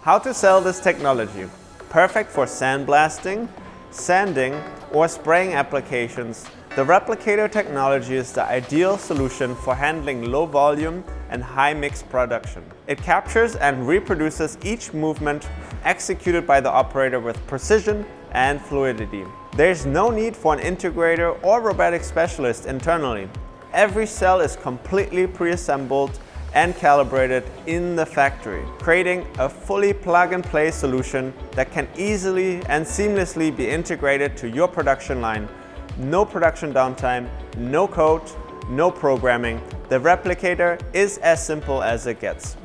How to sell this technology? Perfect for sandblasting, sanding, or spraying applications, the Replicator technology is the ideal solution for handling low volume and high mix production. It captures and reproduces each movement executed by the operator with precision and fluidity. There's no need for an integrator or robotic specialist internally. Every cell is completely pre-assembled and calibrated in the factory, creating a fully plug-and-play solution that can easily and seamlessly be integrated to your production line. No production downtime, no code, no programming. The Replicator is as simple as it gets.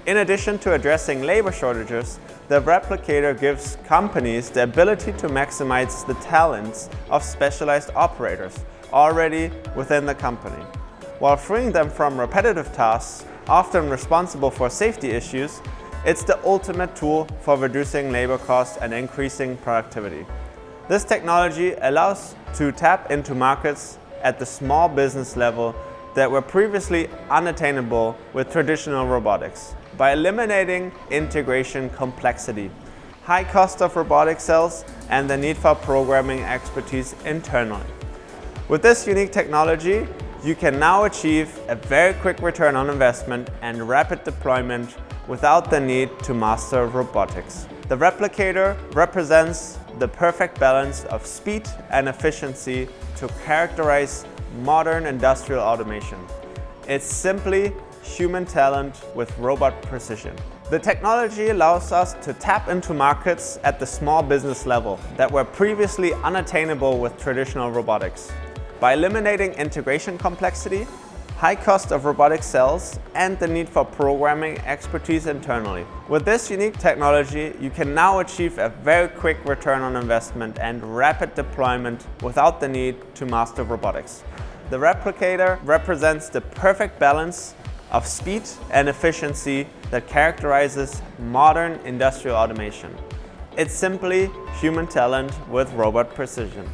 In addition to addressing labor shortages, the Replicator gives companies the ability to maximize the talents of specialized operators already within the company, while freeing them from repetitive tasks, often responsible for safety issues. It's the ultimate tool for reducing labor costs and increasing productivity. This technology allows to tap into markets at the small business level that were previously unattainable with traditional robotics. By eliminating integration complexity, high cost of robotic cells, and the need for programming expertise internally. With this unique technology, you can now achieve a very quick return on investment and rapid deployment without the need to master robotics. The Replicator represents the perfect balance of speed and efficiency to characterize modern industrial automation. It's simply human talent with robot precision. The technology allows us to tap into markets at the small business level that were previously unattainable with traditional robotics. By eliminating integration complexity, high cost of robotic cells, and the need for programming expertise internally. With this unique technology, you can now achieve a very quick return on investment and rapid deployment without the need to master robotics. The Replicator represents the perfect balance of speed and efficiency that characterizes modern industrial automation. It's simply human talent with robot precision.